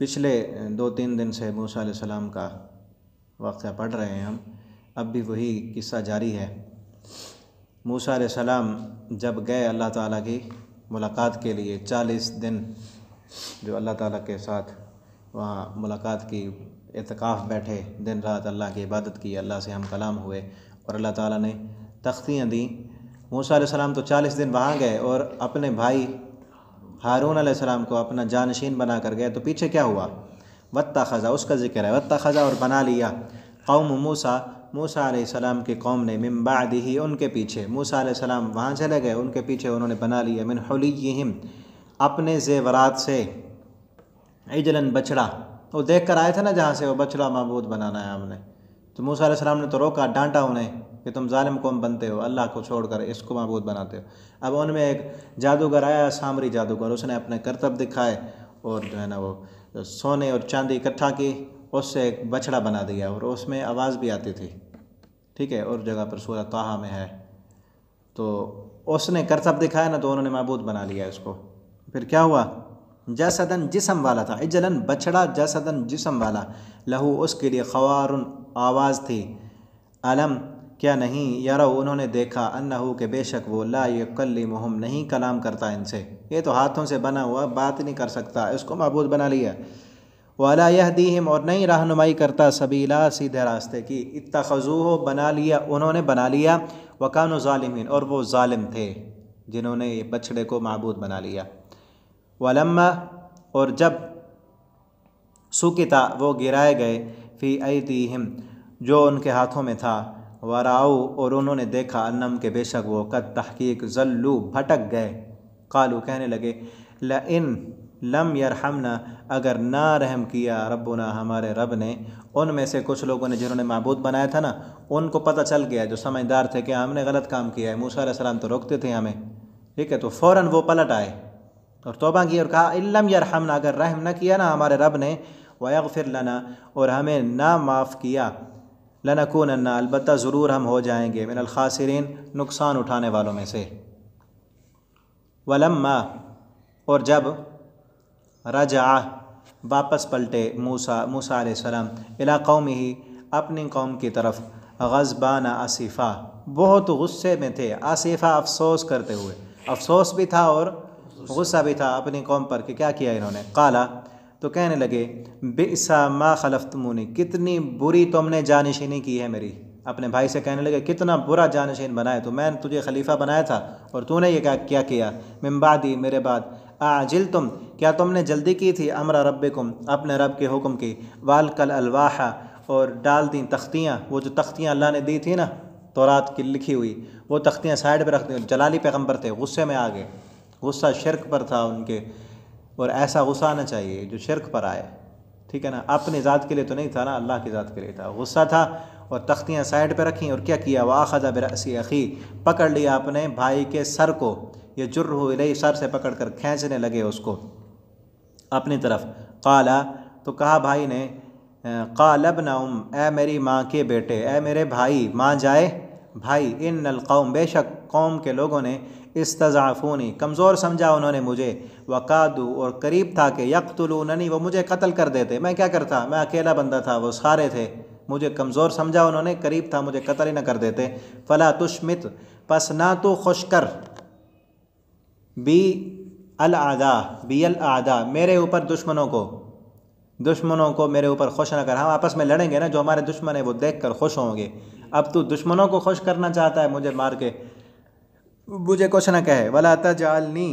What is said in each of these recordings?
पिछले 2-3 दिन से मूसा अलैहिस्सलाम का वाक़या पढ़ रहे हैं हम। अब भी वही किस्सा जारी है। मूसा अलैहिस्सलाम जब गए अल्लाह ताला की मुलाकात के लिए 40 दिन जो अल्लाह ताला के साथ वहाँ मुलाकात की, इत्काफ़ बैठे, दिन रात अल्लाह की इबादत की, अल्लाह से हम कलाम हुए और अल्लाह ताला ने तख्तियाँ दी। मूसा अलैहिस्सलाम तो 40 दिन वहाँ गए और अपने भाई हारून अलैहिस्सलाम को अपना जानशीन बना कर गए। तो पीछे क्या हुआ? वत्तख़ज़ा, उसका ज़िक्र है। वत्तख़ज़ा, और बना लिया, कौम मूसा अलैहिस्सलाम की कौम ने, मिन बादिही, उनके पीछे। मूसा अलैहिस्सलाम वहाँ चले गए, उनके पीछे उन्होंने बना लिया, मिन हुलिय्यिहिम, अपने ज़ेवरात से, इजलन, बछड़ा। वो देख कर आए थे ना जहाँ से, वो बछड़ा माबूद बनाना है हमने। तो मूसा अलैहिस्सलाम ने तो रोका, डांटा उन्हें कि तुम जालिम कौम बनते हो, अल्लाह को छोड़कर इसको माबूद बनाते हो। अब उनमें एक जादूगर आया, सामरी जादूगर, उसने अपने करतब दिखाए और जो है ना वो सोने और चांदी इकट्ठा की, उससे एक बछड़ा बना दिया और उसमें आवाज़ भी आती थी। ठीक है, और जगह पर सूरह ताहा में है। तो उसने करतब दिखाया ना, तो उन्होंने माबूद बना लिया इसको। फिर क्या हुआ? जसदन, जिस्म वाला था, इजलन, बछड़ा, जसदन, जिस्म वाला, लहू, उसके लिए, ख़वारुन, आवाज़ थी। अलम, क्या नहीं, यारो, उन्होंने देखा, अन्नहु, के बेशक वो, ला युकल्लिमुहुम, नहीं कलाम करता इनसे, ये तो हाथों से बना हुआ, बात नहीं कर सकता, इसको माबूद बना लिया। वला यहदीहिम, और नहीं रहनुमाई करता, सबीला, सीधे रास्ते की। इत्तख़ज़ूहु, बना लिया, उन्होंने बना लिया, वकानु ज़ालिमीन, और वो ज़ालिम थे जिन्होंने ये बछड़े को माबूद बना लिया। वलम्मा, और जब, सुकिता, वो गिराए गए, फ़ी ऐदीहिम, जो उनके हाथों में था, वराऊ, और उन्होंने देखा, अन्नम, के बेशक वो, कद तहकीक, ज़ल्लू, भटक गए, कालू, कहने लगे, लइन लम यरहमना, अगर ना रहम किया रब्बुना, हमारे रब ने। उनमें से कुछ लोगों ने जिन्होंने माबूद बनाया था ना, उनको पता चल गया, जो समझदार थे, कि हमने गलत काम किया है। मूसा अलैहिस्सलाम तो रोकते थे हमें, ठीक है, तो फ़ौरन वो पलट आए और तौबा की और कहा, इल्लम यरहमना, अगर रहम न किया ना हमारे रब ने, वयग़फ़िर लना, और हमें ना माफ़ किया, लनकूनन्ना, अलबत्ता ज़रूर हम हो जाएंगे, मिनल ख़ासिरीन, नुकसान उठाने वालों में से। वलम्मा, और जब, रजा, वापस पलटे मूसा अलैहिस्सलाम, इला कौमिही, अपनी कौम की तरफ, ग़ज़बाना आसिफ़ा, बहुत गुस्से में थे, आसिफ़ा, अफसोस करते हुए, अफसोस भी था और गुस्सा भी था अपनी कौम पर कि क्या किया इन्होंने। काला, तो कहने लगे, बिसा मा खलफ्तमुनी, कितनी बुरी तुमने जानशीनी की है मेरी। अपने भाई से कहने लगे, कितना बुरा जानशीन बनाया, तो मैंने तुझे खलीफा बनाया था और तूने ये क्या किया। मिन बादी, मेरे बाद, आजिल तुम, क्या तुमने जल्दी की थी, अमरा रब्बिकुम, अपने रब के हुक्म की, वाल कल अलवाहा, और डाल दी तख्तियाँ, वो जो तख्तियाँ अल्लाह ने दी थी ना तौरात की लिखी हुई, वो तख्तियाँ साइड पर रख दी। जलाली पैगम्बर थे, गुस्से में आ गए, गुस्सा शिरक पर था उनके, और ऐसा गुस्सा आना चाहिए जो शिरक पर आए, ठीक है ना, अपनी ज़ात के लिए तो नहीं था ना, अल्लाह की ज़ात के लिए था। गुस्सा था और तख्तियाँ साइड पर रखीं और क्या किया, वाख़ज़ बिरअसी अख़ी, पकड़ लिया अपने भाई के सर को, ये जुर्रहु इलैहि, सर से पकड़ कर खींचने लगे उसको अपनी तरफ। काला, तो कहा भाई ने, क़ाल इब्न उम, ए मेरी माँ के बेटे, ए मेरे भाई, माँ जाए भाई, इन्नल कौम, बेशक कौम के लोगों ने, इस्तज़अफ़ूनी, कमज़ोर समझा उन्होंने मुझे, वकादू, और करीब था कि यक़्तुलूननी, वो मुझे कत्ल कर देते। मैं क्या करता, मैं अकेला बंदा था, वो सारे थे, मुझे कमज़ोर समझा उन्होंने, करीब था मुझे कत्ल ही न कर देते। फ़ला तुशमित, पस ना तो खुश कर, बी अल आदा, मेरे ऊपर दुश्मनों को मेरे ऊपर खुश न कर। हम आपस में लड़ेंगे ना, जो हमारे दुश्मन है वो देख कर खुश होंगे। अब तू दुश्मनों को खुश करना चाहता है, मुझे मार के, मुझे कुछ न कहे। वला तजअलनी,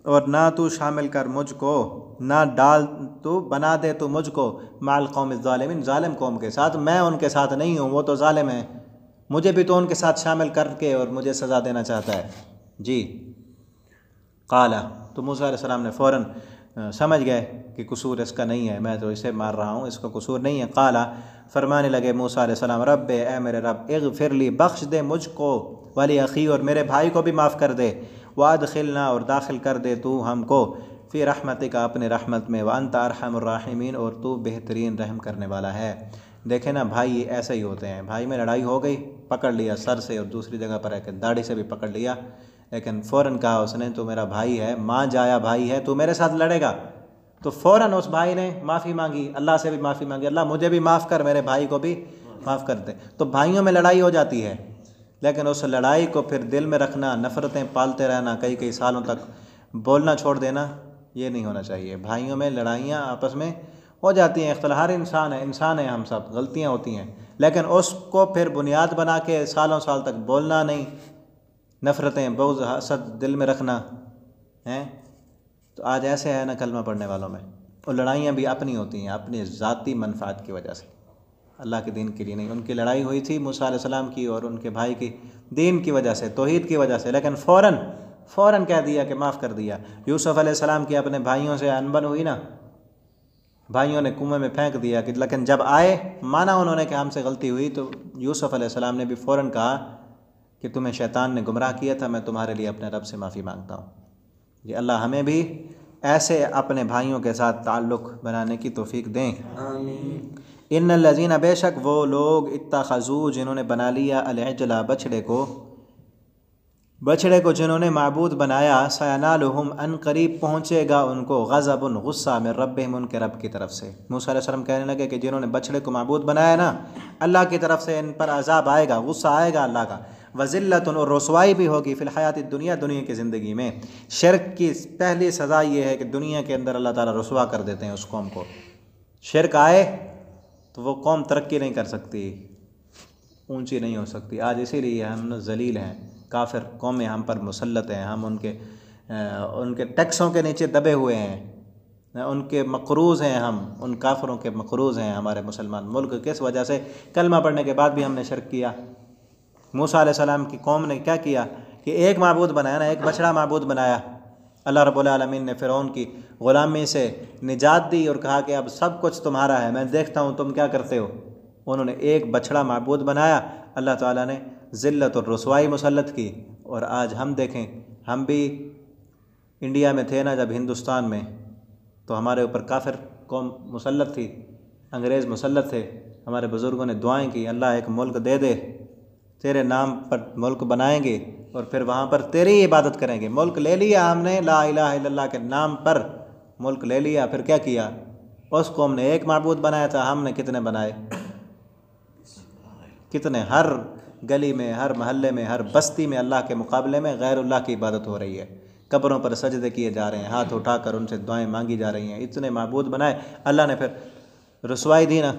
और ना तू शामिल कर मुझको, ना डाल तू, बना दे तू मुझको, माल कौम ज़ालिमीन, ज़ालिम कौम के साथ, मैं उनके साथ नहीं हूँ, वो तो ज़ालिम है, मुझे भी तो उनके साथ शामिल करके और मुझे सज़ा देना चाहता है। जी, काला, तो मूसा अलैहिस्सलाम ने फ़ौरन समझ गए कि कसूर इसका नहीं है, मैं तो इसे मार रहा हूँ, इसका कसूर नहीं है। काला, फरमाने लगे मूसा अलैहिस्सलाम, रब ए मेरे रब, इग़फ़िरली, बख्श दे मुझको, वली अख़ी, और मेरे भाई को भी माफ़ कर दे, वादखिलना, और दाखिल कर दे तू हमको, फ़ी रहमतिका, अपने रहमत में, व अंत अरहमुर राहिमीन, और तू बेहतरीन रहम करने वाला है। देखें ना भाई ऐसे ही होते हैं, भाई में लड़ाई हो गई, पकड़ लिया सर से, और दूसरी जगह पर है दाढ़ी से भी पकड़ लिया, लेकिन फ़ौरन कहा उसने, तू मेरा भाई है, माँ जाया भाई है, तू मेरे साथ लड़ेगा। तो फ़ौरन उस भाई ने माफ़ी मांगी, अल्लाह से भी माफ़ी मांगी, अल्लाह मुझे भी माफ़ कर, मेरे भाई को भी माफ़ कर दे। तो भाइयों में लड़ाई हो जाती है, लेकिन उस लड़ाई को फिर दिल में रखना, नफ़रतें पालते रहना, कई कई सालों तक बोलना छोड़ देना, ये नहीं होना चाहिए। भाइयों में लड़ाइयाँ आपस में हो जाती हैं, इख्तिलाफ, हर इंसान है, हम सब, गलतियाँ होती हैं, लेकिन उसको फिर बुनियाद बना के सालों साल तक बोलना नहीं, नफ़रतें, बुग़्ज़, हसद दिल में रखना है। तो आज ऐसे है ना कलमा पढ़ने वालों में, और लड़ाइयाँ भी अपनी होती हैं, अपनी ज़ाती मनफ़ात की वजह से, अल्लाह के दीन के लिए नहीं। उनकी लड़ाई हुई थी मूसा अलैहिस्सलाम की और उनके भाई की, दीन की वजह से, तौहीद की वजह से, लेकिन फ़ौरन कह दिया कि माफ़ कर दिया। यूसुफ़ अलैहिस्सलाम की अपने भाइयों से अनबन हुई ना, भाइयों ने कुएं में फेंक दिया, कि लेकिन जब आए, माना उन्होंने कि हमसे गलती हुई, तो यूसुफ़ अलैहिस्सलाम ने भी फ़ौरन कहा कि तुम्हें शैतान ने गुमराह किया था, मैं तुम्हारे लिए अपने रब से माफ़ी मांगता हूँ। ये अल्लाह हमें भी ऐसे अपने भाइयों के साथ ताल्लुक़ बनाने की तौफ़ीक दें। आमीन। इन्नल लज़ीना, बेशक वो लोग, इत्तख़ज़ू, जिन्होंने बना लिया, अल-इज्ला, बछड़े को जिन्होंने माबूद बनाया, सयनालुहुम, अन करीब पहुँचेगा उनको, ग़ज़बुन, गुस्सा, मिन रब्बिहिम, उनके रब की तरफ से। मूसा अलैहिस्सलाम कहने लगे कि जिन्होंने बछड़े को माबूद बनाया ना, अल्लाह की तरफ से इन पर अज़ाब आएगा, गुस्सा आएगा अल्लाह का, वज़िल्लतुन, और रसवाई भी होगी, फ़िल हयात दुनिया, दुनिया की ज़िंदगी में। शिर्क की पहली सज़ा ये है कि दुनिया के अंदर अल्लाह ताला रसवा कर देते हैं उस कौम को। शिर्क आए तो वो कौम तरक्की नहीं कर सकती, ऊंची नहीं हो सकती। आज इसीलिए हम ज़लील हैं, काफिर कौमें हम पर मुसल्लत हैं, हम उनके टैक्सों के नीचे दबे हुए हैं, उनके मक़रूज़ हैं, हम उन काफिरों के मक़रूज़ हैं। हमारे मुसलमान मुल्क किस वजह से, कलमा पढ़ने के बाद भी हमने शिर्क किया। मूसा अलैहिस्सलाम की कौम ने क्या किया कि एक माबूद बनाया ना, एक बछड़ा माबूद बनाया। अल्लाह रब्बुल आलमीन ने फ़िरौन की ग़ुलामी से निजात दी और कहा कि अब सब कुछ तुम्हारा है, मैं देखता हूँ तुम क्या करते हो। उन्होंने एक बछड़ा माबूद बनाया, अल्लाह ताला ने ज़िल्लत और रुसवाई मुसल्लत की। और आज हम देखें, हम भी इंडिया में थे ना जब, हिंदुस्तान में, तो हमारे ऊपर काफिर कौम मुसल्लत थी, अंग्रेज़ मुसल्लत थे। हमारे बुज़ुर्गों ने दुआएं की, अल्लाह एक मुल्क दे दे, तेरे नाम पर मुल्क बनाएंगे और फिर वहाँ पर तेरी इबादत करेंगे। मुल्क ले लिया हमने, ला इलाहा इल्लल्लाह के नाम पर मुल्क ले लिया, फिर क्या किया? उस कौम ने एक माबूद बनाया था, हमने कितने बनाए, कितने। हर गली में, हर महल्ले में, हर बस्ती में अल्लाह के मुकाबले में गैरुल्लाह की इबादत हो रही है। कब्रों पर सजदे किए जा रहे हैं, हाथ उठाकर उनसे दुआएं मांगी जा रही हैं। इतने माबूद बनाए, अल्लाह ने फिर रसवाई दी ना,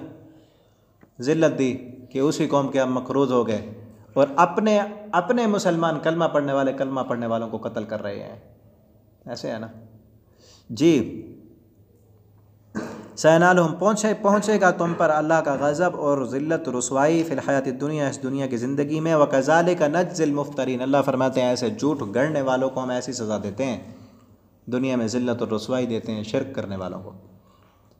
ज़िल्लत दी कि उसी कौम के हम मक़रूज़ हो गए और अपने मुसलमान कलमा पढ़ने वालों को कत्ल कर रहे हैं। ऐसे है ना जी। सयनालहुम, पहुँचेगा तुम पर अल्लाह का गज़ब और ज़िल्लत रसवाई फ़िल हयात दुनिया, इस दुनिया की ज़िंदगी में। व कज़ालिका नज्ज़िल मुफ्तरीन, अल्लाह फरमाते हैं ऐसे झूठ गढ़ने वालों को हम ऐसी सज़ा देते हैं, दुनिया में ज़िल्लत और रसवाई देते हैं शिर्क करने वालों को।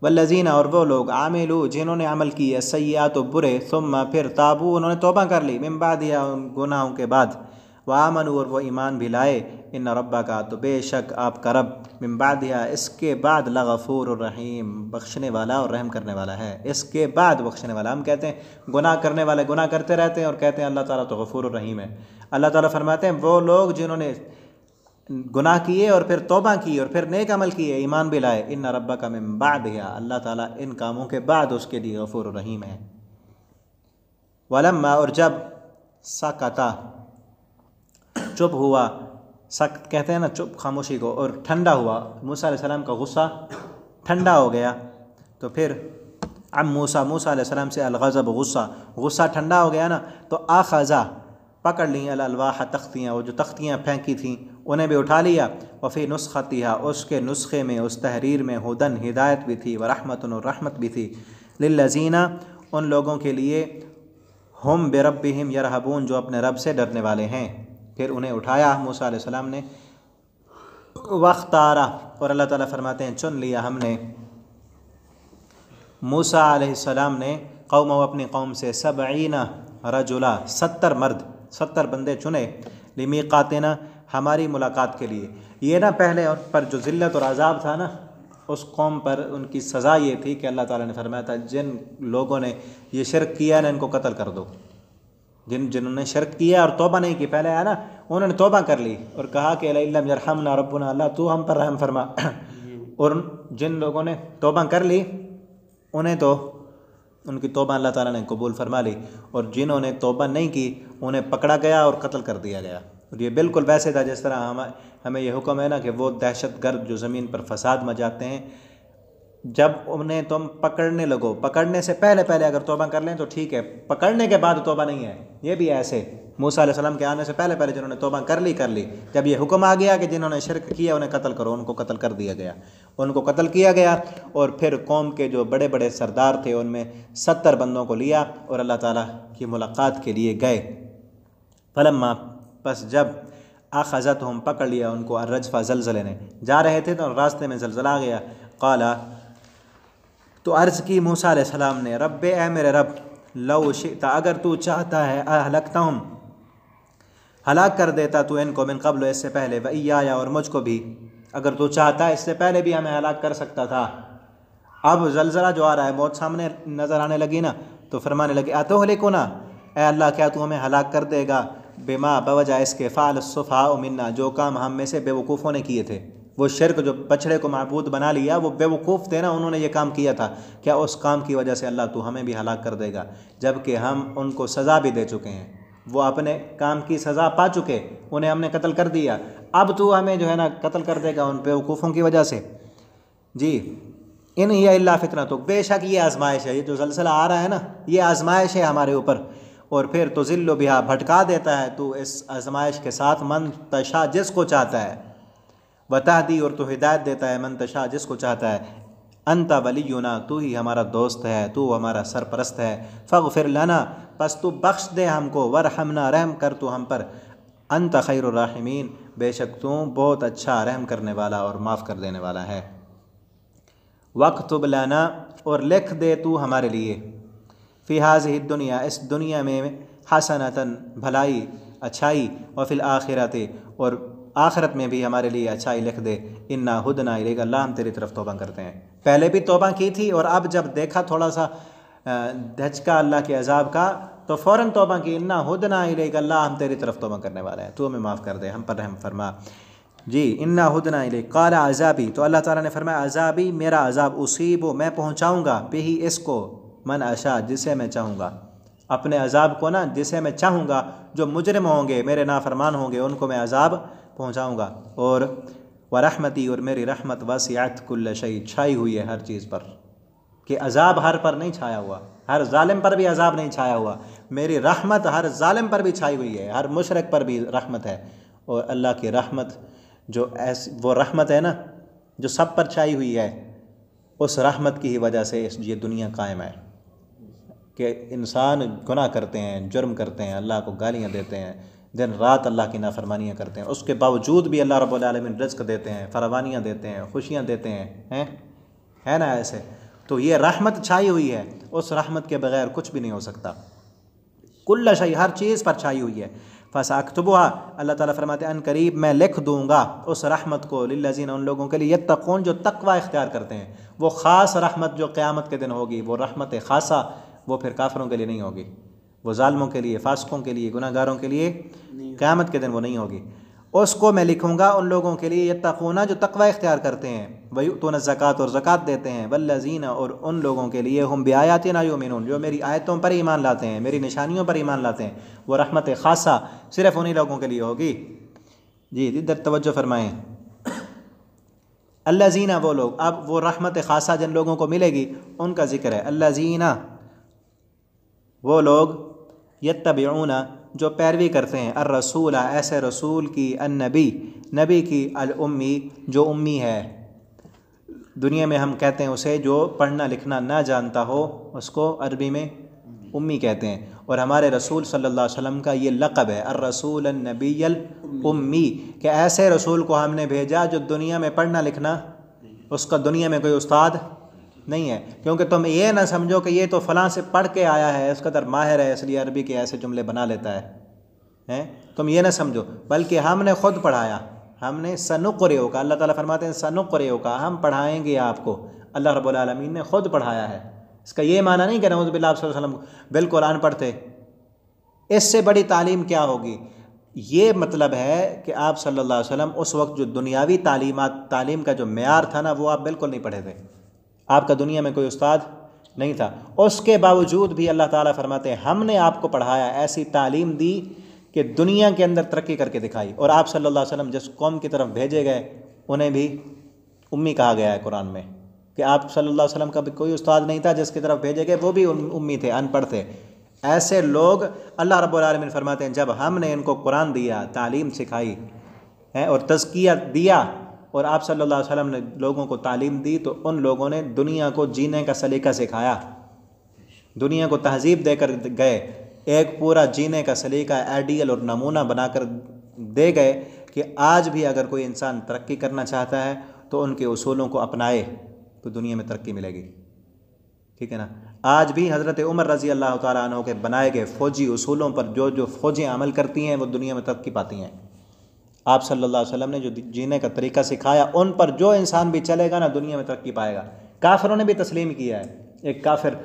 वल्लज़ीना, और वो लोग, आमिलू, जिन्होंने अमल किया, सय्यात, बुरे, सुम्मा, फिर ताबू, उन्होंने तौबा कर ली, मिन बादिया, उन गुनाहों के बाद, व आमनू, और वो ईमान भी लाए, इन्न रब्बका, तो बेशक आपका रब, मिन बादिया, इसके बाद, लगफूर रहीम, बख्शने वाला और रहम करने वाला है। इसके बाद बख्शने वाला। हम कहते हैं गुनाह करने वाले गुनाह करते रहते हैं और कहते हैं अल्लाह ताला तो गफूर रहीम है। अल्लाह ताला फरमाते हैं वो लोग जिन्होंने गुनाह किए और फिर तौबा की और फिर नेक अमल किए, ईमान भी लाए, इन्न रब्बका मिन बादिया, अल्लाह ताला इन कामों के बाद उसके लिए गफूर रहीम है। वलम्मा, और जब, सकता, चुप हुआ, सख्त कहते हैं ना चुप, खामोशी को, और ठंडा हुआ, मूसा अलैहिस्सलाम का गुस्सा ठंडा हो गया, तो फिर मूसा अलैहिस्सलाम से अलग़ज़ब, गुस्सा ठंडा हो गया ना, तो आख़ज़ा, पकड़ ली, अल-अलवाह, तख्तियाँ, वो जो तख्तियाँ फेंकी थीं उन्हें भी उठा लिया। वफ़ी नुस्ख़तिहा, उसके नुस्खे में, उस तहरीर में, हुदन, हिदायत भी थी, व रहमतुन, और रहमत भी थी, लिल्लज़ीना, उन लोगों के लिए, हुम बिरब्बिहिम यरहबून, जो अपने रब से डरने वाले हैं। फिर उन्हें उठाया मूसा अलैहिस्सलाम ने वख्तारा, और अल्लाह ताला फरमाते हैं चुन लिया हमने मूसा अलैहिस्सलाम ने कौम, अपनी कौम से 70 रजुला, 70 मर्द, 70 बंदे चुने, लिमीकातिना, हमारी मुलाकात के लिए। ये ना पहले और पर जो ज़िल्लत और अज़ाब था ना उस कौम पर, उनकी सज़ा ये थी कि अल्लाह ताला ने फरमाया था जिन लोगों ने ये शिरक किया ना इनको कत्ल कर दो। जिन्होंने शिरक किया और तौबा नहीं की, पहले आया ना उन्होंने तौबा कर ली और कहा कि लम यरहमना रब्बुना, अल्लाह तू हम पर रहम फरमा। और जिन लोगों ने तौबा कर ली उन्हें तो उनकी तौबा अल्लाह ताला ने कबूल फरमा ली, और जिन्होंने तौबा नहीं की उन्हें पकड़ा गया और कत्ल कर दिया गया। और ये बिल्कुल वैसे था जिस तरह हमें ये हुक्म है ना कि वो दहशतगर्द जो ज़मीन पर फसाद मचाते हैं, जब उन्हें तुम पकड़ने लगो, पकड़ने से पहले अगर तौबा कर लें तो ठीक है, पकड़ने के बाद तौबा नहीं है। ये भी ऐसे मूसा अलैहिस्सलाम के आने से पहले जिन्होंने तौबा कर ली, जब ये हुक्म आ गया कि जिन्होंने शिरक किया उन्हें कत्ल करो, उनको कत्ल कर दिया गया, उनको कत्ल किया गया। और फिर कौम के जो बड़े बड़े सरदार थे उनमें 70 बंदों को लिया और अल्लाह ताला की मुलाकात के लिए गए। फलम्मा, बस जब आखज़त हम, पकड़ लिया उनको, अर्रजफा, ज़लज़ले ने, जा रहे थे तो रास्ते में ज़लज़ला आ गया। क़ाला, तो अर्ज़ की मूसा अलैहिस्सलाम ने, रब्बे, ए मेरे रब, लौ शिता, अगर तू चाहता है, अहलकता हम, हलाक कर देता तू इनको, मिन क़ब्ल, इससे पहले, व इय्याया, और मुझको भी, अगर तू चाहता है इससे पहले भी हमें हलाक कर सकता था। अब ज़लज़ला जो आ रहा है, मौत सामने नज़र आने लगी ना, तो फरमाने लगे अतुहलिकुना, ए अल्लाह क्या तू हमें हलाक कर देगा, बिमा, बवजह इसके, फ़अल सुफ़हा मिन्ना, जो काम हम में से बेवकूफ़ों ने किए थे। वो शिरक, जो बछड़े को माबूद बना लिया, वो बेवकूफ़ थे ना, उन्होंने ये काम किया था। क्या उस काम की वजह से अल्लाह तू हमें भी हलाक कर देगा, जबकि हम उनको सज़ा भी दे चुके हैं, वो अपने काम की सज़ा पा चुके, उन्हें हमने कत्ल कर दिया, अब तू हमें जो है ना कत्ल कर देगा उन बेवकूफ़ों की वजह से। जी, इन हिया इल्ला फितना, तो बेशक ये आजमाइश है, ये जो ज़लज़ला आ रहा है ना ये आजमाइश है हमारे ऊपर। और फिर तो ज़िल्लो बिहा, भटका देता है तू इस आजमाइश के साथ, मन तशा, जिसको चाहता है, वतहदी, और तो हिदायत देता है, मन तशा, जिसको चाहता है, अंता वलियुना, तू ही हमारा दोस्त है, तू हमारा सरपरस्त है, फ़ग़फ़िर लना, बस तू बख्श दे हमको, वरहमना, रहम कर तू हम पर, अंता खैरुर राहिमीन, बेशक तू बहुत अच्छा रहम करने वाला और माफ़ कर देने वाला है। वक्तुब लना, और लिख दे तू हमारे लिए, फ़ी हाज़िहि दुनिया, इस दुनिया में, हसनतन, भलाई, अच्छाई, व फ़िल आखिरति, और आखिरत में भी हमारे लिए अच्छाई लिख दे, इन्ना हुदना इलैका, अल्लाह हम तेरी तरफ तौबा करते हैं। पहले भी तौबा की थी और अब जब देखा थोड़ा सा धचका अल्लाह के अजाब का तो फ़ौरन तौबा की, इन्ना हुदना इलैका, अल्लाह हम तेरी तरफ तौबा करने वाले हैं, तू हमें माफ़ कर दे, हम पर रहम फरमा। जी, इन्ना हुदना इलैका, क़ाला अज़ाबी, तो अल्लाह ताला ने फरमाया अज़ाबी, मेरा अज़ाब, उसीबो, मैं पहुँचाऊँगा, बिही, इसको, मन अशा, जिसे मैं चाहूँगा, अपने अज़ाब को ना, जिसे मैं चाहूँगा, जो मुजरिम होंगे, मेरे नाफरमान होंगे, उनको मैं अज़ाब पहुँचाऊँगा। और वरहमती, और मेरी रहमत, वसिअत कुल्ल शै, छाई हुई है हर चीज़ पर, कि अज़ाब हर पर नहीं छाया हुआ, हर जालिम पर भी अज़ाब नहीं छाया हुआ, मेरी रहमत हर जालिम पर भी छाई हुई है, हर मुशरिक पर भी रहमत है। और अल्लाह की रहमत जो ऐसी, वो रहमत है ना जो सब पर छाई हुई है, उस रहमत की ही वजह से ये दुनिया कायम है। कि इंसान गुनाह करते हैं, जुर्म करते हैं, अल्लाह को गालियाँ देते हैं, दिन रात अल्लाह की नाफरमानियाँ करते हैं, उसके बावजूद भी अल्लाह रब्बुल आलमीन रिज़्क़ देते हैं, फरावानियाँ देते हैं, खुशियाँ देते हैं, है ना ऐसे। तो ये रहमत छाई हुई है, उस रहमत के बग़ैर कुछ भी नहीं हो सकता। कुल्ल शै, हर चीज़ पर छाई हुई है। फ़सअक्तुबुहा, अल्लाह ताला फरमाते हैं अन करीब मैं लिख दूँगा उस रहमत को, लिल्लज़ीना, उन लोगों के लिए, यत्तक़ून, जो तक़वा इख्तियार करते हैं। वो ख़ास रहमत जो क़यामत के दिन होगी, वो रहमत ख़ासा, वो फिर काफ़िरों के लिए नहीं होगी, वो ज़ालिमों के लिए, फासिकों के लिए, गुनाहगारों के लिए क़यामत के दिन वो नहीं होगी। उसको मैं लिखूँगा उन लोगों के लिए, यत्तक़ूना, जो तक़वा इख्तियार करते हैं, वयुतूना ज़कात, और ज़कात देते हैं, वल्लज़ीना, और उन लोगों के लिए, हुम बिआयातिना युमिनून, जो मेरी आयतों पर ईमान लाते हैं, मेरी निशानियों पर ईमान लाते हैं। वो रहमत ख़ासा सिर्फ़ उन्हीं लोगों के लिए होगी। जी, इधर तवज्जो फरमाएँ। अल्लज़ीना, वो लोग, अब वो रहमत ख़ासा जिन लोगों को मिलेगी उनका ज़िक्र है। अल्लज़ीना, वो लोग, यत्तबिऊना, जो पैरवी करते हैं, अर रसूला, ऐसे रसूल की, अन्नबी, नबी की, अल उम्मी, जो उम्मी है, दुनिया में हम कहते हैं उसे जो पढ़ना लिखना ना जानता हो, उसको अरबी में उम्मी कहते हैं। और हमारे रसूल सल्लल्लाहु अलैहि वसल्लम का ये लक़ब है, अर्रसूल नबील उम्मी, कि ऐसे रसूल को हमने भेजा जो दुनिया में पढ़ना लिखना, उसका दुनिया में कोई उस्ताद नहीं है। क्योंकि तुम ये ना समझो कि ये तो फ़लाँ से पढ़ के आया है, इस कदर माहिर है इसलिए अरबी के ऐसे जुमले बना लेता है, तुम ये ना समझो, बल्कि हमने ख़ुद पढ़ाया। हमने सनुक़रिउ का, अल्लाह ताला फरमाते हैं सनुक़रिउ का, हम पढ़ाएंगे आपको। अल्लाह रब्बुल आलमीन ने ख़ुद पढ़ाया है। इसका ये माना नहीं कि नऊज़ु बिल्लाह सल्लल्लाहु अलैहि वसल्लम बिल्कुल अनपढ़ थे। इससे बड़ी तालीम क्या होगी? ये मतलब है कि आप सल्लल्लाहु अलैहि वसल्लम उस वक्त जो दुनियावी तालीम का जो मेयार था ना, वो आप बिल्कुल नहीं पढ़े थे। आपका दुनिया में कोई उस्ताद नहीं था। उसके बावजूद भी अल्लाह ताला फरमाते हैं हमने आपको पढ़ाया, ऐसी तालीम दी कि दुनिया के अंदर तरक्की करके दिखाई। और आप सल्लल्लाहु अलैहि वसल्लम जिस कौम की तरफ भेजे गए उन्हें भी उम्मी कहा गया है कुरान में, कि आप सल्लल्लाहु अलैहि वसल्लम का भी कोई उस्ताद नहीं था, जिसकी तरफ भेजे गए वो भी उम्मी थे, अनपढ़ थे। ऐसे लोग अल्लाह रब्बुल आलमीन फरमाते हैं जब हमने इनको कुरान दिया, तालीम सिखाई है और तज़किया दिया, और आप सल्लल्लाहु अलैहि वसल्लम ने लोगों को तालीम दी, तो उन लोगों ने दुनिया को जीने का सलीका सिखाया, दुनिया को तहज़ीब देकर गए, एक पूरा जीने का सलीका आइडियल और नमूना बनाकर दे गए कि आज भी अगर कोई इंसान तरक्की करना चाहता है तो उनके उसूलों को अपनाए तो दुनिया में तरक्की मिलेगी। ठीक है ना। आज भी हज़रत उमर रज़ी अल्लाह ताला अन्हु के बनाए गए फ़ौजी उसूलों पर जो जो फ़ौजें अमल करती हैं वो दुनिया में तरक्की पाती हैं। आप सल्लल्लाहु अलैहि वसल्लम ने जो जीने का तरीका सिखाया, उन पर जो इंसान भी चलेगा ना दुनिया में तरक्की पाएगा। काफिरों ने भी तस्लीम किया है। एक काफिर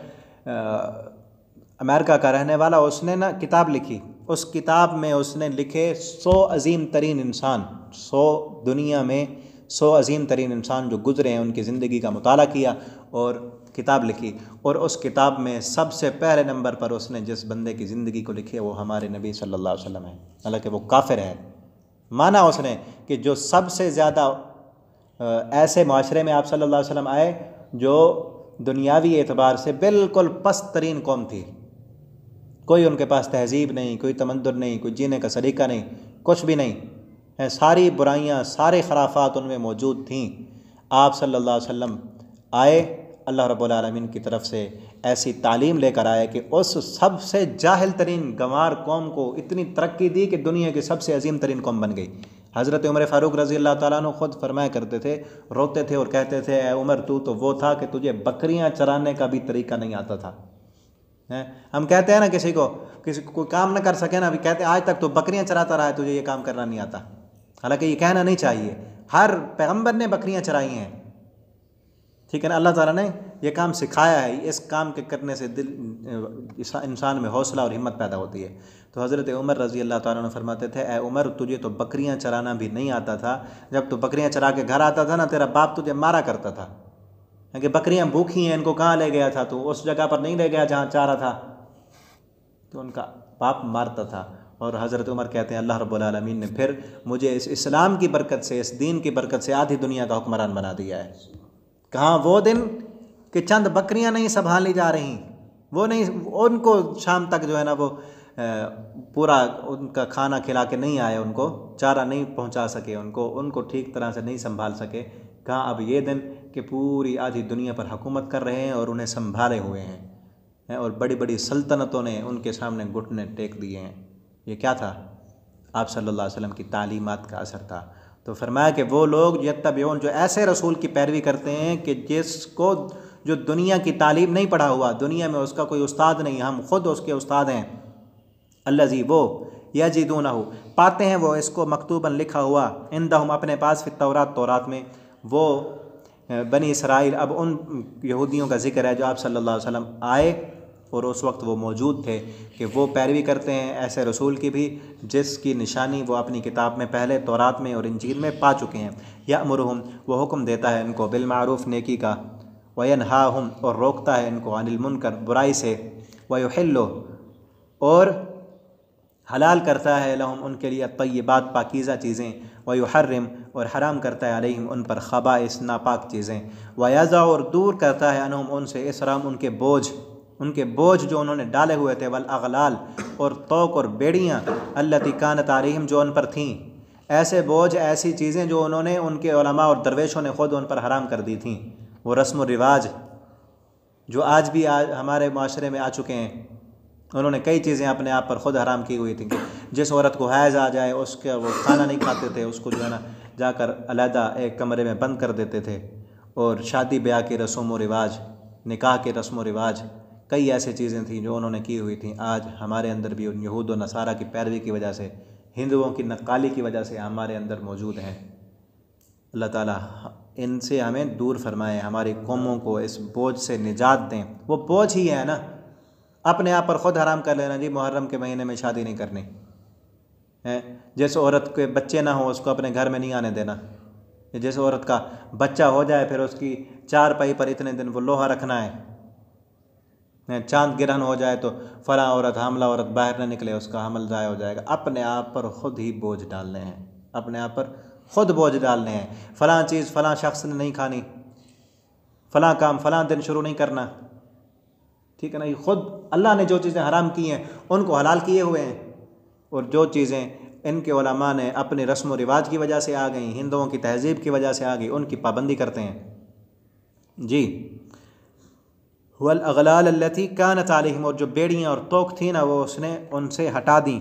अमेरिका का रहने वाला, उसने ना किताब लिखी, उस किताब में उसने लिखे 100 अजीम तरीन इंसान, 100 दुनिया में 100 अजीम तरीन इंसान जो गुज़रे हैं उनकी ज़िंदगी का मुताला किया और किताब लिखी। और उस किताब में सबसे पहले नंबर पर उसने जिस बंदे की ज़िंदगी को लिखी है वो हमारे नबी सल्लल्लाहु अलैहि वसल्लम है। हालांकि वो काफिर है। माना उसने कि जो सबसे ज़्यादा ऐसे माशरे में आप सल्लल्लाहु अलैहि वसल्लम आए जो दुनियावी एतबार से बिल्कुल पस्त तरीन कौम थी, कोई उनके पास तहज़ीब नहीं, कोई तमद्दुन नहीं, कोई जीने का सलीका नहीं, कुछ भी नहीं है, सारी बुराइयाँ सारे खराफात उनमें मौजूद थीं। आप सल्लल्लाहु अलैहि वसल्लम आए, अल्लाह रब्बुल आलमीन की तरफ से ऐसी तालीम लेकर आए कि उस सबसे जाहिल तरीन गंवार कौम को इतनी तरक्की दी कि दुनिया की सबसे अजीम तरीन कौम बन गई। हज़रत उमर फ़ारूक रज़ी अल्लाह ताला अन्हु ख़ुद फरमाया करते थे, रोते थे और कहते थे ए उमर तू तो वो था कि तुझे बकरियां चराने का भी तरीका नहीं आता था। हम कहते हैं ना किसी को कोई काम ना कर सके ना, अभी कहते हैं आज तक तो बकरियां चराता रहा है, तुझे ये काम करना नहीं आता। हालांकि ये कहना नहीं चाहिए, हर पैगंबर ने बकरियां चराई हैं। ठीक है ना। अल्लाह ताला ने ये काम सिखाया है, इस काम के करने से इंसान में हौसला और हिम्मत पैदा होती है। तो हज़रत उमर रज़ी अल्लाह ताला ने फरमाते थे ए उमर तुझे तो बकरियां चराना भी नहीं आता था, जब तू बकरियां चरा के घर आता था ना तेरा बाप तुझे मारा करता था कि बकरियां भूखी हैं, इनको कहाँ ले गया था, तो उस जगह पर नहीं ले गया जहाँ चारा था, तो उनका बाप मारता था। और हज़रत उमर कहते हैं अल्लाह रब्बुल आलमीन ने फिर मुझे इस इस्लाम की बरकत से, इस दीन की बरकत से आधी दुनिया का हुक्मरान बना दिया है। कहाँ वो दिन कि चंद बकरियां नहीं संभाली जा रही, वो नहीं, उनको शाम तक जो है ना वो पूरा उनका खाना खिला के नहीं आए, उनको चारा नहीं पहुंचा सके, उनको ठीक तरह से नहीं संभाल सके। कहाँ अब ये दिन कि पूरी आधी दुनिया पर हुकूमत कर रहे हैं और उन्हें संभाले हुए हैं और बड़ी बड़ी सल्तनतों ने उनके सामने घुटने टेक दिए हैं। ये क्या था? आप सल्लल्लाहु अलैहि वसल्लम की तालीमात का असर था। तो फरमाया कि वो लोग यत्तबिऊन जो ऐसे रसूल की पैरवी करते हैं कि जिसको जो दुनिया की तालीम नहीं पढ़ा हुआ, दुनिया में उसका कोई उस्ताद नहीं, हम खुद उसके उस्ताद हैं। अल्लज़ी वो यजिदूनहु पाते हैं वो इसको मकतूबन लिखा हुआ, इंदहुम अपने पास, फित तौरात में, वो बनी इसराइल। अब उन यहूदियों का जिक्र है जो आप सल्लल्लाहु अलैहि वसल्लम आए और उस वक्त वो मौजूद थे कि वो पैरवी करते हैं ऐसे रसूल की भी जिसकी निशानी वो अपनी किताब में पहले तौरात में और इंजील में पा चुके हैं। यअमुरुहुम वो हुक्म देता है इनको बिल मारूफ नेकी का, वयनहाहुम और रोकता है इनको अनिल मुनकर बुराई से, वयुहिल्लु और हलाल करता है लहुम उनके लिए तय्यबात पाकीज़ा चीज़ें, वयुहर्रिम और हराम करता है अलैहिम उन पर खबाइस नापाक चीज़ें, वयज़अ और दूर करता है अनहुम उनसे इसराम उनके बोझ जो उन्होंने डाले हुए थे, वल अगलाल और तोक और बेड़ियाँ, अल्लती कानत अलैहिम जो उन पर थीं, ऐसे बोझ ऐसी चीज़ें जो उन्होंने उनके उलमा और दरवेशों ने ख़ुद उन पर हराम कर दी थीं। वो रस्म व रिवाज जो आज भी हमारे माशरे में आ चुके हैं उन्होंने कई चीज़ें अपने आप पर ख़ुद हराम की हुई थी कि जिस औरत को हैज़ आ जाए उसके वो खाना नहीं खाते थे, उसको जो है ना जाकर अलहदा एक कमरे में बंद कर देते थे। और शादी ब्याह की रस्म व रिवाज, निकाह के रस्म व रिवाज, कई ऐसी चीज़ें थीं जो उन्होंने की हुई थी। आज हमारे अंदर भी उन यहूद व नसारा की पैरवी की वजह से, हिंदुओं की नक्काली की वजह से हमारे अंदर मौजूद हैं। अल्लाह ताला इनसे हमें दूर फरमाए, हमारी कौमों को इस बोझ से निजात दें। वो बोझ ही है ना, अपने आप पर ख़ुद हराम कर लेना जी मुहर्रम के महीने में शादी नहीं करनी है। जिस औरत के बच्चे ना हो उसको अपने घर में नहीं आने देना। जिस औरत का बच्चा हो जाए फिर उसकी चारपाई पर इतने दिन वो लोहा रखना है। चांद गिरहन हो जाए तो फला औरत, हामला औरत बाहर न निकले, उसका हमल ज़ाया हो जाएगा। अपने आप पर ख़ुद ही बोझ डालने हैं, अपने आप पर ख़ुद बोझ डालने हैं। फ़लाँ चीज़ फ़लाँ शख्स ने नहीं खानी, फ़लाँ काम फ़लाँ दिन शुरू नहीं करना, ठीक है ना। ये ख़ुद अल्लाह ने जो चीज़ें हराम की हैं उनको हलाल किए हुए हैं, और जो चीज़ें इनके उलमा ने अपने रस्म व रिवाज की वजह से आ गई, हिंदुओं की तहज़ीब की वजह से आ गई, उनकी पाबंदी करते हैं जी। वल अगलाल अल्लती कानत अलैहिम, और जो बेड़ियाँ और तोक थी ना वो उसने उनसे हटा दी।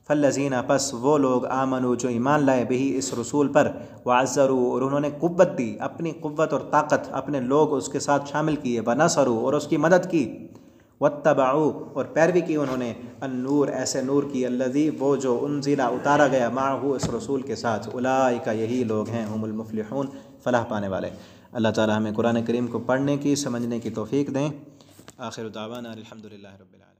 फल्लज़ीना, पस वो लोग, आमनू जो ईमान लाए, बिही इस रसूल पर, वअज़्ज़रू और उन्होंने कुव्वत दी, अपनी कुव्वत और ताकत अपने लोग उसके साथ शामिल किए, वनसरू और उसकी मदद की, वत्तबऊ और पैरवी की उन्होंने, अन्नूर ऐसे नूर की, अल्लज़ी वो जो, उन्ज़िला उतारा गया, माहू इस रसूल के साथ, उलाइका यही लोग हैं, हुमुल मुफ़्लिहून फलाह पाने वाले। अल्लाह ताला हमें कुरान करीम को पढ़ने की, समझने की तौफ़ीक दें। आखिर दावाना अल्हम्दुलिल्लाहि रब्बिल आलमीन।